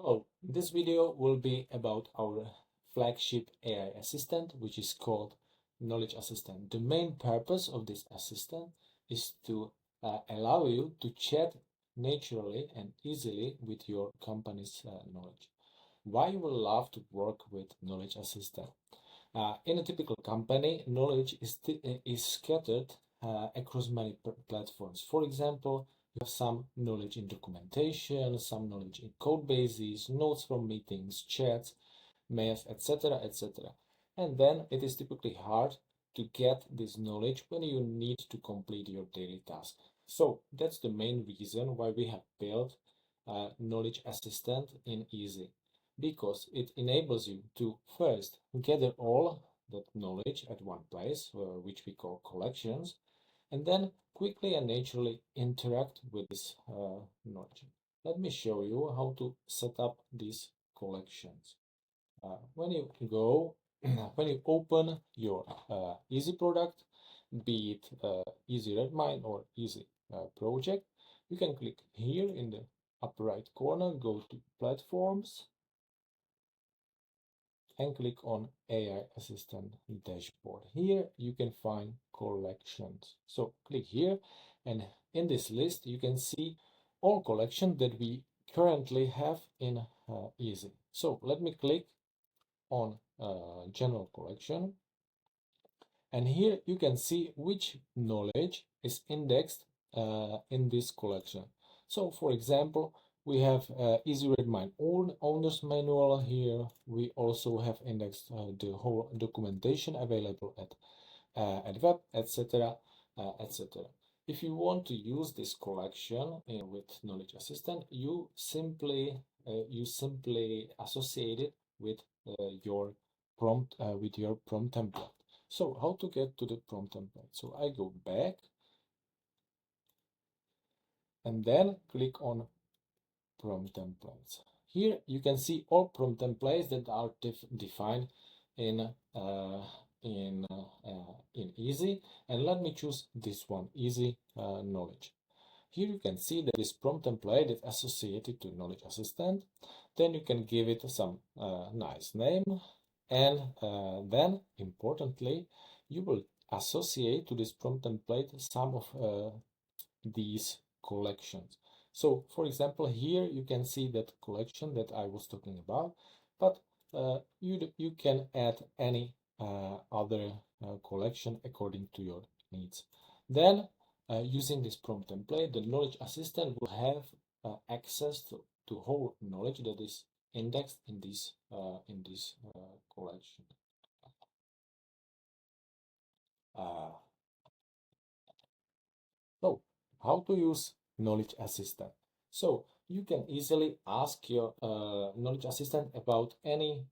Hello, this video will be about our flagship AI assistant, which is called Knowledge Assistant. The main purpose of this assistant is to allow you to chat naturally and easily with your company's knowledge. Why you will love to work with Knowledge Assistant? In a typical company, knowledge is scattered across many platforms. For example, you have some knowledge in documentation, some knowledge in code bases, notes from meetings, chats, mails, etc., etc. And then it is typically hard to get this knowledge when you need to complete your daily task. So that's the main reason why we have built Knowledge Assistant in Easy, because it enables you to first gather all that knowledge at one place, which we call collections, and then quickly and naturally interact with this knowledge. Let me show you how to set up these collections. When you go, when you open your Easy product, be it Easy Redmine or Easy project, you can click here in the upper right corner, go to Platforms, and click on AI Assistant Dashboard. Here you can find collections. So click here, and in this list you can see all collections that we currently have in Easy. So let me click on General Collection, and here you can see which knowledge is indexed in this collection. So for example, we have Easy Redmine Owner's Manual here. We also have indexed the whole documentation available at web, etc., etc. If you want to use this collection with Knowledge Assistant, you simply associate it with your prompt template. So how to get to the prompt template? So I go back and then click on prompt templates. Here you can see all prompt templates that are defined in Easy, and let me choose this one, Easy Knowledge. Here you can see that this prompt template is associated to Knowledge Assistant. Then you can give it some nice name, and then importantly, you will associate to this prompt template some of these collections. So for example, here you can see that collection that I was talking about, but you can add any other collection according to your needs. Then using this prompt template, the Knowledge Assistant will have access to whole knowledge that is indexed in this collection. So how to use Knowledge Assistant? So you can easily ask your Knowledge Assistant about any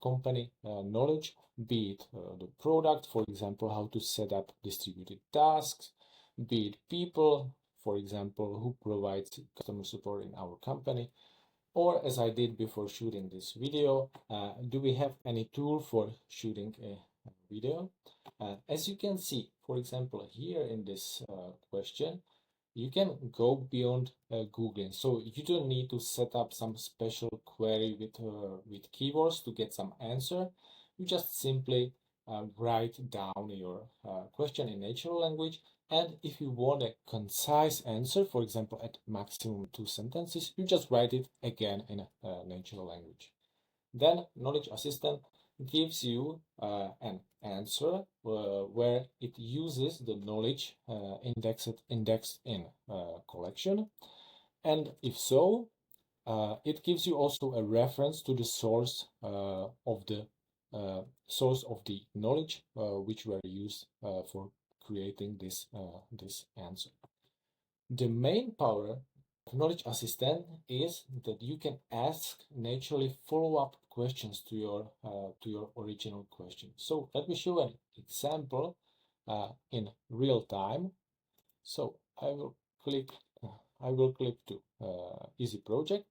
company knowledge, be it the product, for example, how to set up distributed tasks, be it people, for example, who provides customer support in our company, or as I did before shooting this video, do we have any tool for shooting a video? As you can see, for example, here in this question, you can go beyond Googling. So you don't need to set up some special query with keywords to get some answer. You just simply write down your question in natural language. And if you want a concise answer, for example, at maximum 2 sentences, you just write it again in a natural language. Then Knowledge Assistant gives you an answer where it uses the knowledge indexed in collection, and if so, it gives you also a reference to the source of the knowledge which were used for creating this answer. The main power of Knowledge Assistant is that you can ask naturally follow-up questions to your original question. So let me show an example in real time. So I will click to Easy Project.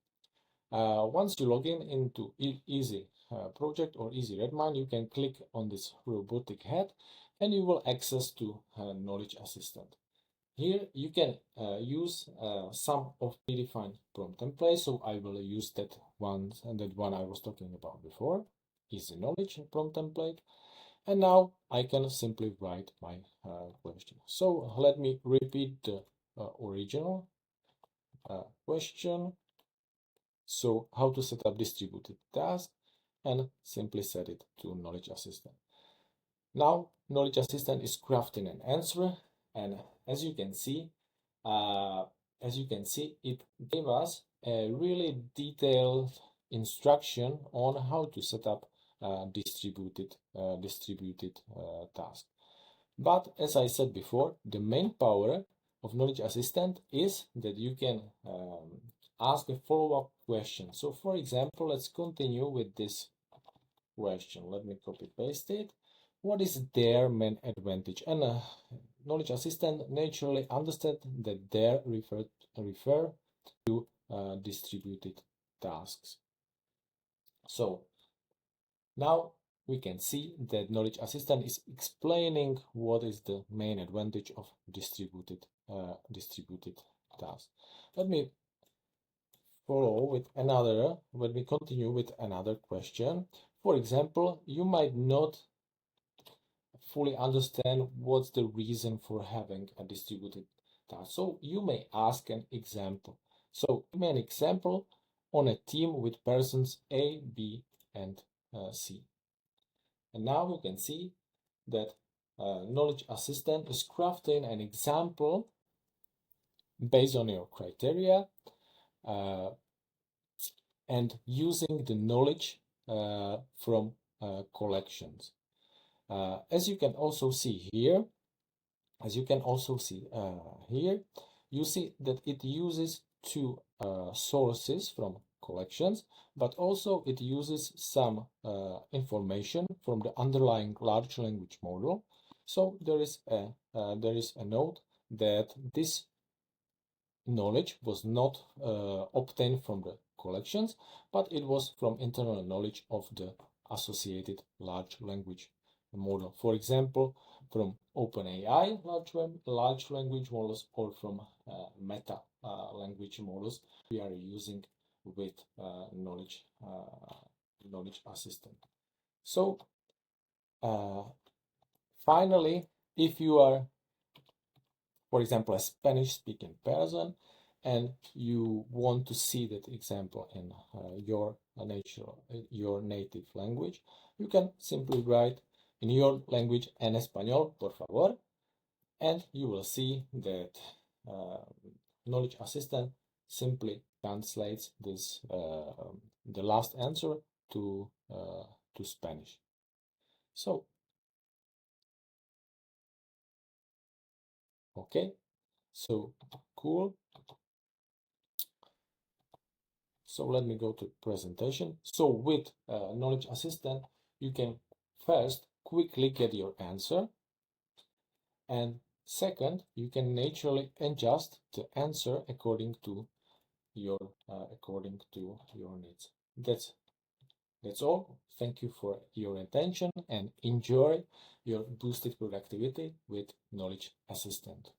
Once you log in into Easy Project or Easy Redmine, you can click on this robotic head, and you will access to Knowledge Assistant. Here you can use some of predefined prompt templates. So I will use that one I was talking about before, easy knowledge prompt template. And now I can simply write my question. So let me repeat the original question. So how to set up distributed task, and simply set it to knowledge assistant. Now knowledge assistant is crafting an answer, and as you can see, it gave us a really detailed instruction on how to set up distributed task. But as I said before, the main power of knowledge assistant is that you can ask a follow-up question. So for example, let's continue with this question. Let me copy paste it. What is their main advantage? And knowledge assistant naturally understand that their refer to distributed tasks. So now we can see that knowledge assistant is explaining what is the main advantage of distributed tasks. Let me continue with another question. For example, you might not fully understand what's the reason for having a distributed task. So you may ask an example. So give me an example on a team with persons A, B, and C. And now you can see that knowledge assistant is crafting an example based on your criteria and using the knowledge from collections. As you can also see here, you see that it uses two sources from collections, but also it uses some information from the underlying large language model. So there is a note that this knowledge was not obtained from the collections, but it was from internal knowledge of the associated large language model. For example, from OpenAI large language models, or from Meta language models we are using with knowledge assistant. So finally, if you are, for example, a Spanish-speaking person, and you want to see that example in your native language, you can simply write in your language en español, por favor, and you will see that knowledge assistant simply translates this the last answer to Spanish. So okay, so cool. So let me go to presentation. So with knowledge assistant, you can first quickly get your answer, and second, you can naturally adjust the answer according to your needs. That's all. Thank you for your attention and enjoy your boosted productivity with knowledge assistant.